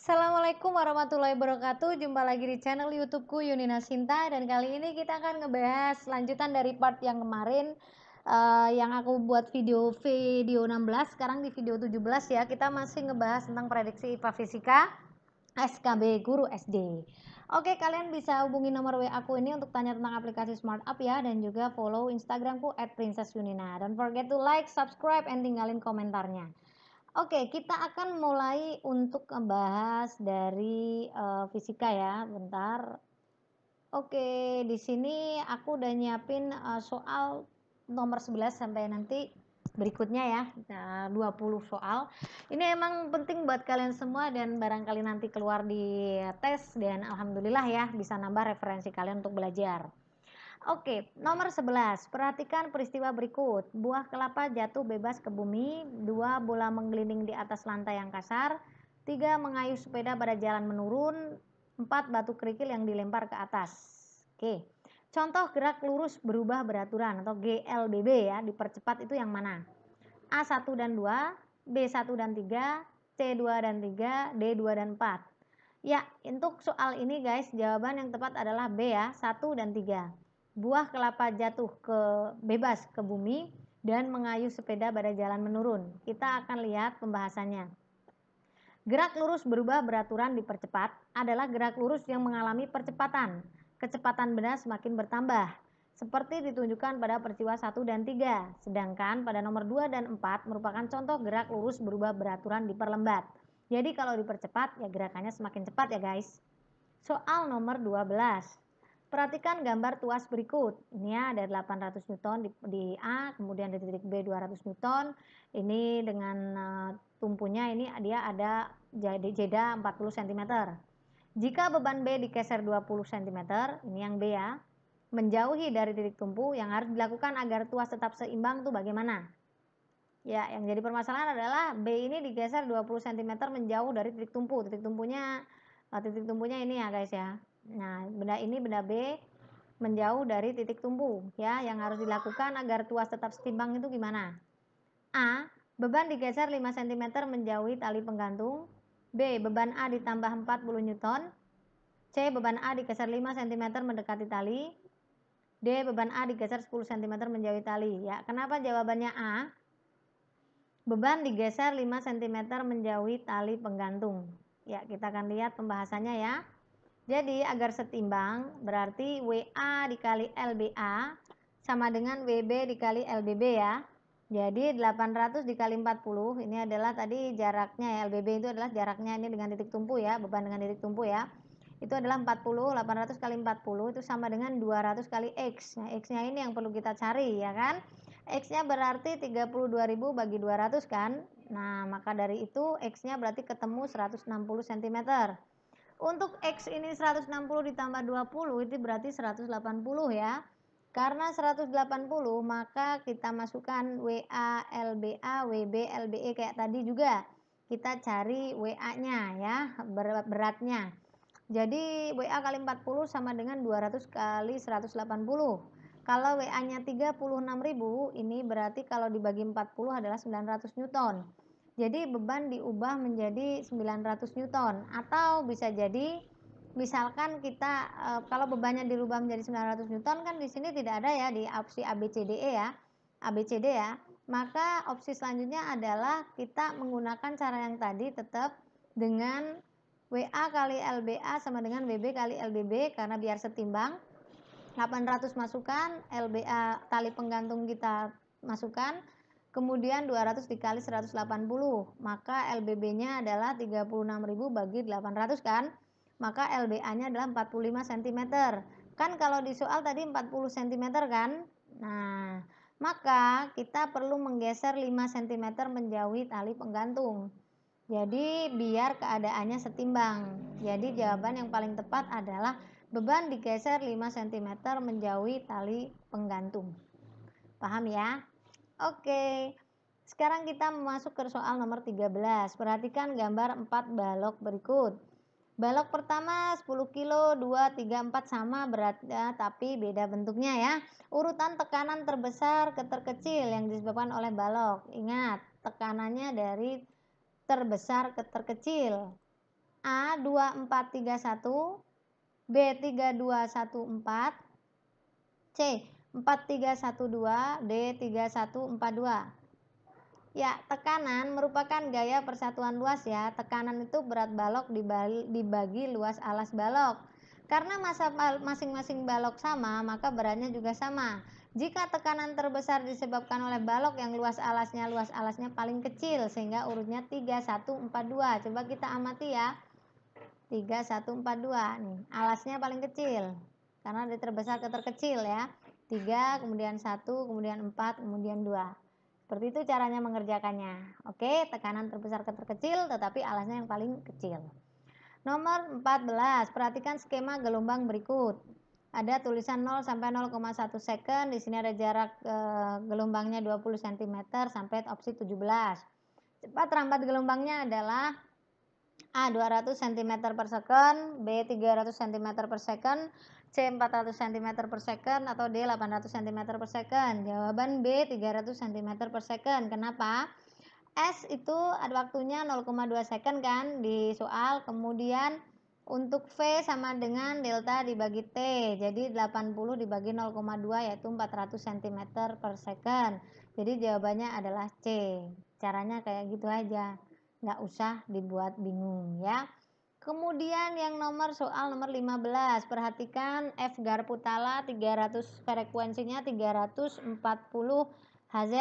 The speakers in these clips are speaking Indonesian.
Assalamualaikum warahmatullahi wabarakatuh. Jumpa lagi di channel YouTubeku Yunina Sinta, dan kali ini kita akan ngebahas lanjutan dari part yang kemarin, yang aku buat video 16. Sekarang di video 17 ya, kita masih ngebahas tentang prediksi IPA Fisika SKB Guru SD. Oke, kalian bisa hubungi nomor WA aku ini untuk tanya tentang aplikasi Smart Up ya, dan juga follow Instagramku @princessyunina. Don't forget to like, subscribe, and tinggalin komentarnya. Oke, kita akan mulai untuk membahas dari fisika ya. Bentar. Oke, di sini aku udah nyiapin soal nomor 11 sampai nanti berikutnya ya. Nah, 20 soal. Ini emang penting buat kalian semua dan barangkali nanti keluar di tes, dan alhamdulillah ya bisa nambah referensi kalian untuk belajar. Oke, nomor 11. Perhatikan peristiwa berikut. Buah kelapa jatuh bebas ke bumi. 2. Bola menggelinding di atas lantai yang kasar. 3. Mengayuh sepeda pada jalan menurun. 4. Batu kerikil yang dilempar ke atas. Oke. Contoh gerak lurus berubah beraturan atau GLBB ya, dipercepat itu yang mana? A1 dan 2, B1 dan 3, C2 dan 3, D2 dan 4. Ya, untuk soal ini guys, jawaban yang tepat adalah B ya, 1 dan 3. Buah kelapa jatuh bebas ke bumi dan mengayuh sepeda pada jalan menurun. Kita akan lihat pembahasannya. Gerak lurus berubah beraturan dipercepat adalah gerak lurus yang mengalami percepatan. Kecepatan benda semakin bertambah, seperti ditunjukkan pada peristiwa 1 dan 3. Sedangkan pada nomor 2 dan 4 merupakan contoh gerak lurus berubah beraturan diperlambat. Jadi kalau dipercepat ya gerakannya semakin cepat ya guys. Soal nomor 12. Perhatikan gambar tuas berikut. Ini ya, ada 800 Newton di A, kemudian di titik B 200 Newton. Ini dengan tumpunya ini dia ada jeda 40 cm. Jika beban B digeser 20 cm, ini yang B ya, menjauhi dari titik tumpu, yang harus dilakukan agar tuas tetap seimbang tuh bagaimana? Ya, yang jadi permasalahan adalah B ini digeser 20 cm menjauh dari titik tumpu. Titik tumpunya ini ya guys ya. Nah, benda B menjauh dari titik tumpu ya. Yang harus dilakukan agar tuas tetap setimbang itu gimana? A. Beban digeser 5 cm menjauhi tali penggantung. B. Beban A ditambah 40 Newton. C. Beban A digeser 5 cm mendekati tali. D. Beban A digeser 10 cm menjauhi tali. Ya, kenapa jawabannya A? Beban digeser 5 cm menjauhi tali penggantung. Ya, kita akan lihat pembahasannya ya. Jadi agar setimbang berarti WA dikali LBA sama dengan WB dikali LBB ya. Jadi 800 dikali 40 ini adalah tadi jaraknya ya. LBB itu adalah jaraknya ini dengan titik tumpu ya, beban dengan titik tumpu ya. Itu adalah 40, 800 kali 40 itu sama dengan 200 kali X. Nah, X-nya ini yang perlu kita cari ya kan. X-nya berarti 32.000 bagi 200 kan. Nah, maka dari itu X-nya berarti ketemu 160 cm. Untuk X ini 160 ditambah 20 itu berarti 180 ya. Karena 180 maka kita masukkan WA, LBA, WB, LBE kayak tadi juga. Kita cari WA-nya ya, beratnya. Jadi WA kali 40 sama dengan 200 kali 180. Kalau WA-nya 36.000, ini berarti kalau dibagi 40 adalah 900 Newton. Jadi beban diubah menjadi 900 Newton, atau bisa jadi misalkan kita kalau bebannya dirubah menjadi 900 Newton kan di sini tidak ada ya di opsi ABCDE ya. ABCD ya. Maka opsi selanjutnya adalah kita menggunakan cara yang tadi tetap dengan WA kali LBA sama dengan WB kali LBB karena biar setimbang. 800 masukkan, LBA tali penggantung kita masukkan, kemudian 200 dikali 180, maka LBB-nya adalah 36.000 bagi 800 kan, maka LBA-nya adalah 45 cm. Kan kalau di soal tadi 40 cm kan. Nah, maka kita perlu menggeser 5 cm menjauhi tali penggantung. Jadi biar keadaannya setimbang. Jadi jawaban yang paling tepat adalah beban digeser 5 cm menjauhi tali penggantung. Paham ya? Oke. Sekarang kita masuk ke soal nomor 13. Perhatikan gambar 4 balok berikut. Balok pertama 10 kilo, 2, 3, 4 sama beratnya tapi beda bentuknya ya. Urutan tekanan terbesar ke terkecil yang disebabkan oleh balok. Ingat, tekanannya dari terbesar ke terkecil. A 2431, B 3214, C 4312, D 3142. Ya, tekanan merupakan gaya persatuan luas ya. Tekanan itu berat balok dibagi luas alas balok. Karena massa masing-masing balok sama, maka beratnya juga sama. Jika tekanan terbesar disebabkan oleh balok yang luas alasnya paling kecil, sehingga urutnya 3142. Coba kita amati ya. 3142 nih, alasnya paling kecil. Karena dari terbesar ke terkecil ya. 3, kemudian 1, kemudian 4, kemudian 2. Seperti itu caranya mengerjakannya. Oke, tekanan terbesar ke terkecil tetapi alasnya yang paling kecil. Nomor 14, perhatikan skema gelombang berikut. Ada tulisan 0 sampai 0,1 second, di sini ada jarak gelombangnya 20 cm sampai opsi 17. Cepat rambat gelombangnya adalah A 200 cm per second, B 300 cm per second, C 400 cm per second, atau D 800 cm per second. Jawaban B 300 cm per second. Kenapa? S itu ada waktunya 0,2 second kan di soal. Kemudian untuk V sama dengan delta dibagi T. Jadi 80 dibagi 0,2 yaitu 400 cm per second. Jadi jawabannya adalah C. Caranya kayak gitu aja. Nggak usah dibuat bingung ya. Kemudian yang soal nomor 15, perhatikan F Garputala 300, frekuensinya 340 Hz,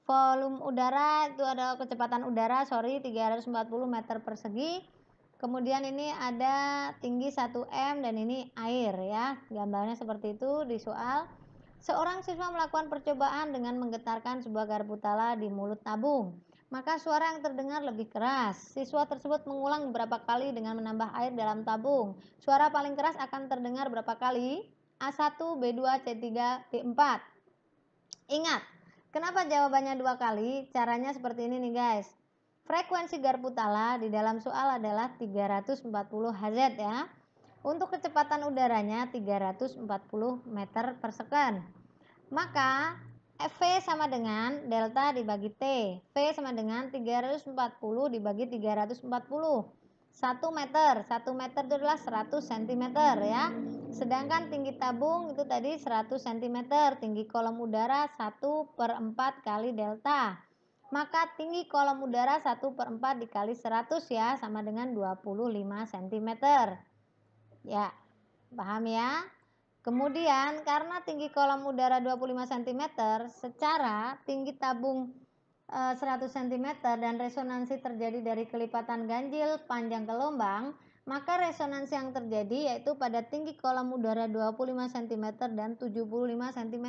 volume udara itu adalah kecepatan udara 340 meter persegi. Kemudian ini ada tinggi 1 m dan ini air ya. Gambarnya seperti itu di soal. Seorang siswa melakukan percobaan dengan menggetarkan sebuah garputala di mulut tabung. Maka suara yang terdengar lebih keras. Siswa tersebut mengulang beberapa kali dengan menambah air dalam tabung. Suara paling keras akan terdengar berapa kali? A1, B2, C3, D4. Ingat, kenapa jawabannya 2 kali? Caranya seperti ini nih guys. Frekuensi garputala di dalam soal adalah 340 Hz ya. Untuk kecepatan udaranya 340 meter per second. Maka V sama dengan delta dibagi T. V sama dengan 340 dibagi 340. 1 meter. 1 meter itu adalah 100 cm ya. Sedangkan tinggi tabung itu tadi 100 cm. Tinggi kolom udara 1/4 kali delta. Maka tinggi kolom udara 1/4 dikali 100 ya, sama dengan 25 cm. Ya, paham ya? Kemudian karena tinggi kolom udara 25 cm, secara tinggi tabung 100 cm dan resonansi terjadi dari kelipatan ganjil panjang gelombang, maka resonansi yang terjadi yaitu pada tinggi kolom udara 25 cm dan 75 cm.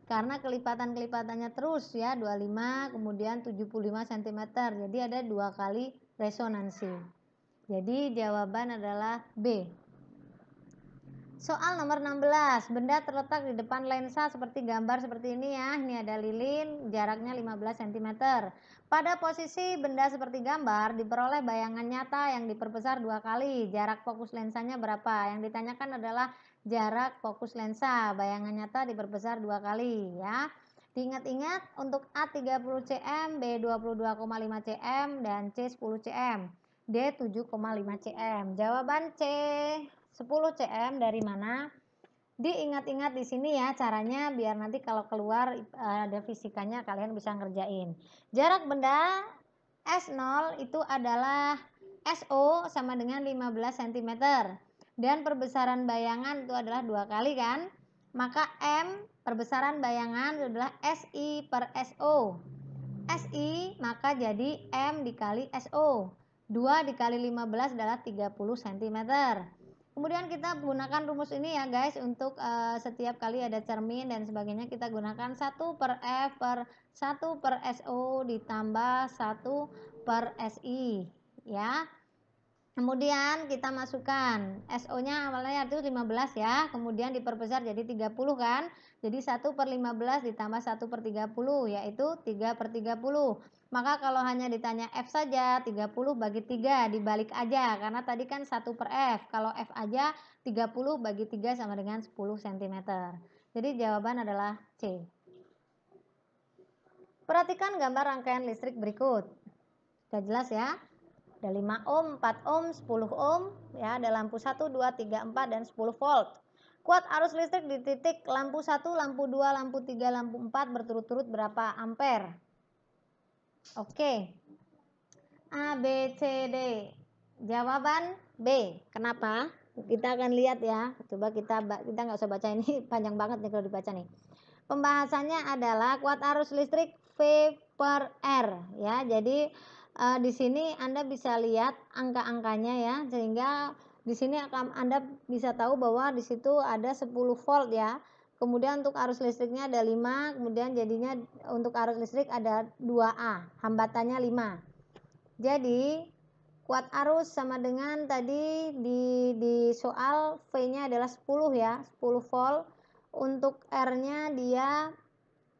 Karena kelipatan-kelipatannya terus ya, 25 kemudian 75 cm. Jadi ada 2 kali resonansi. Jadi jawaban adalah B. Soal nomor 16, benda terletak di depan lensa seperti gambar seperti ini ya. Ini ada lilin, jaraknya 15 cm. Pada posisi benda seperti gambar, diperoleh bayangan nyata yang diperbesar 2 kali. Jarak fokus lensanya berapa? Yang ditanyakan adalah jarak fokus lensa. Bayangan nyata diperbesar 2 kali ya. Diingat-ingat untuk A 30 cm, B 22,5 cm, dan C 10 cm. D 7,5 cm. Jawaban C 10 cm dari mana? Diingat-ingat di sini ya caranya biar nanti kalau keluar ada fisikanya kalian bisa ngerjain. Jarak benda S0 itu adalah SO sama dengan 15 cm. Dan perbesaran bayangan itu adalah 2 kali kan? Maka M perbesaran bayangan itu adalah SI per SO. SI maka jadi M dikali SO. 2 dikali 15 adalah 30 cm. Kemudian kita gunakan rumus ini ya guys, untuk setiap kali ada cermin dan sebagainya kita gunakan 1 per F per 1 per SO ditambah 1 per SI ya. Kemudian kita masukkan SO nya awalnya itu 15 ya, kemudian diperbesar jadi 30 kan. Jadi 1 per 15 ditambah 1 per 30 yaitu 3 per 30. Maka kalau hanya ditanya F saja 30 bagi 3 dibalik aja, karena tadi kan 1 per F. Kalau F aja 30 bagi 3 sama dengan 10 cm. Jadi jawaban adalah C. Perhatikan gambar rangkaian listrik berikut. Sudah jelas ya? Ada 5 ohm, 4 ohm, 10 ohm, ya, ada lampu 1, 2, 3, 4 dan 10 volt. Kuat arus listrik di titik lampu 1, lampu 2, lampu 3, lampu 4 berturut-turut berapa ampere? Oke. A, B, C, D. Jawaban B. Kenapa? Kita akan lihat ya. Coba kita nggak usah baca ini, panjang banget nih kalau dibaca nih. Pembahasannya adalah kuat arus listrik V per R ya. Jadi di sini Anda bisa lihat angka-angkanya ya, sehingga di sini akan Anda bisa tahu bahwa di situ ada 10 volt ya. Kemudian untuk arus listriknya ada 5, kemudian jadinya untuk arus listrik ada 2A, hambatannya 5. Jadi kuat arus sama dengan tadi di soal V-nya adalah 10 ya, 10 volt. Untuk R-nya dia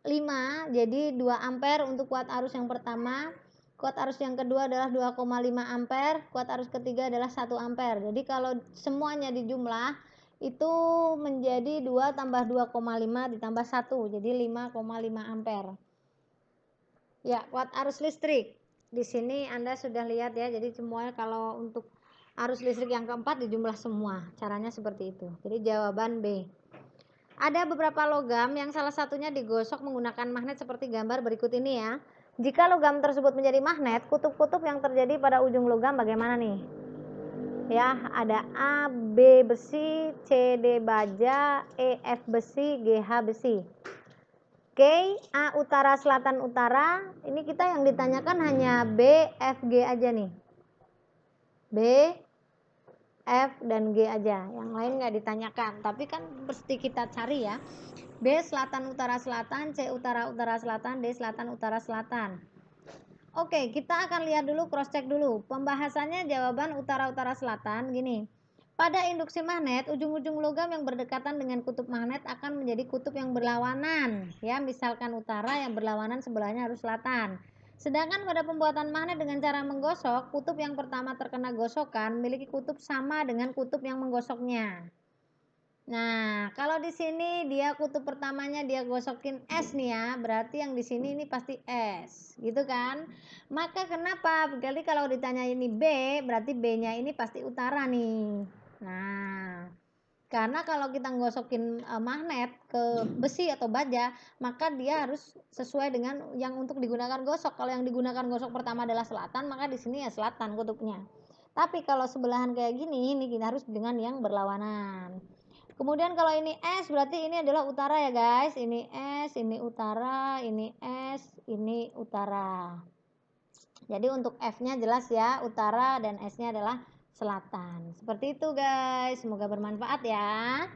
5, jadi 2 ampere untuk kuat arus yang pertama. Kuat arus yang kedua adalah 2,5 ampere, kuat arus ketiga adalah 1 ampere. Jadi kalau semuanya dijumlah itu menjadi 2 tambah 2,5 ditambah 1, jadi 5,5 ampere. Ya, kuat arus listrik. Di sini Anda sudah lihat ya, jadi semuanya kalau untuk arus listrik yang keempat dijumlah semua. Caranya seperti itu. Jadi jawaban B. Ada beberapa logam yang salah satunya digosok menggunakan magnet seperti gambar berikut ini ya. Jika logam tersebut menjadi magnet, kutub-kutub yang terjadi pada ujung logam bagaimana nih? Ya, ada A, B besi, C, D baja, E, F besi, G, H besi. Oke, A utara, selatan, utara. Ini kita yang ditanyakan hanya B, F, G aja nih. B, F, dan G aja. Yang lain nggak ditanyakan. Tapi kan mesti kita cari ya. B selatan utara selatan, C utara utara selatan, D selatan utara selatan. Oke, kita akan lihat dulu, cross check dulu. Pembahasannya jawaban utara utara selatan gini. Pada induksi magnet, ujung-ujung logam yang berdekatan dengan kutub magnet akan menjadi kutub yang berlawanan. Ya, misalkan utara yang berlawanan sebelahnya harus selatan. Sedangkan pada pembuatan magnet dengan cara menggosok, kutub yang pertama terkena gosokan memiliki kutub sama dengan kutub yang menggosoknya. Nah, kalau di sini dia kutub pertamanya dia gosokin S nih ya, berarti yang di sini ini pasti S, gitu kan? Maka kenapa? Berarti kalau ditanya ini B, berarti B-nya ini pasti utara nih. Nah, karena kalau kita ngosokin magnet ke besi atau baja, maka dia harus sesuai dengan yang untuk digunakan gosok. Kalau yang digunakan gosok pertama adalah selatan, maka di sini ya selatan kutubnya. Tapi kalau sebelahan kayak gini, ini kita harus dengan yang berlawanan. Kemudian kalau ini S berarti ini adalah utara ya guys. Ini S, ini utara, ini S, ini utara. Jadi untuk F-nya jelas ya, utara, dan S-nya adalah selatan. Seperti itu guys. Semoga bermanfaat ya.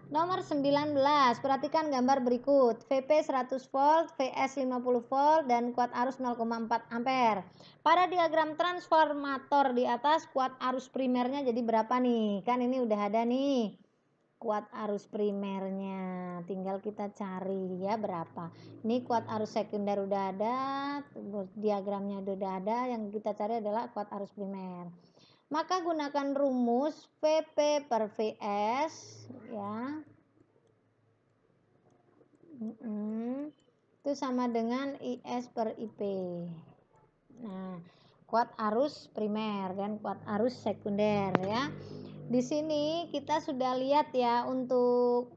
Nomor 19, perhatikan gambar berikut. VP 100 volt, VS 50 volt, dan kuat arus 0,4 ampere. Pada diagram transformator di atas, kuat arus primernya jadi berapa nih? Kan ini udah ada nih kuat arus primernya, tinggal kita cari ya berapa. Ini kuat arus sekunder udah ada, diagramnya udah ada, yang kita cari adalah kuat arus primer. Maka gunakan rumus VP per VS ya. Itu sama dengan IS per IP. Nah, kuat arus primer dan kuat arus sekunder ya. Di sini kita sudah lihat ya untuk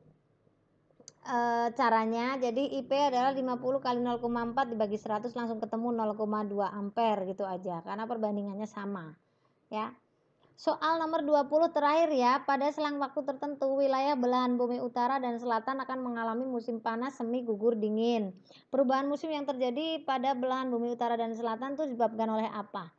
caranya. Jadi IP adalah 50 kali 0,4 dibagi 100 langsung ketemu 0,2 ampere gitu aja, karena perbandingannya sama ya. Soal nomor 20 terakhir ya. Pada selang waktu tertentu, wilayah belahan bumi utara dan selatan akan mengalami musim panas semi gugur dingin. Perubahan musim yang terjadi pada belahan bumi utara dan selatan itu disebabkan oleh apa?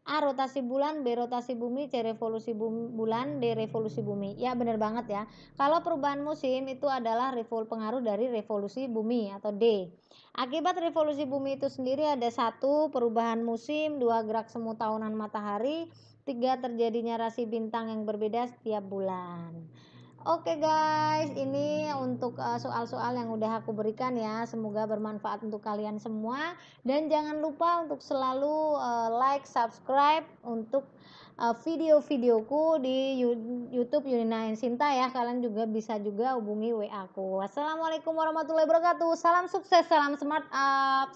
A. Rotasi bulan, B. Rotasi bumi, C. Revolusi bulan, D. Revolusi bumi. Ya benar banget ya. Kalau perubahan musim itu adalah pengaruh dari revolusi bumi atau D. Akibat revolusi bumi itu sendiri ada 1. Perubahan musim, 2. Gerak semu tahunan matahari, 3. Terjadinya rasi bintang yang berbeda setiap bulan. Oke guys, ini untuk soal-soal yang udah aku berikan ya. Semoga bermanfaat untuk kalian semua. Dan jangan lupa untuk selalu like, subscribe untuk video-videoku di YouTube Yunina Sinta ya. Kalian juga bisa juga hubungi WA aku. Wassalamualaikum warahmatullahi wabarakatuh. Salam sukses, salam smart up.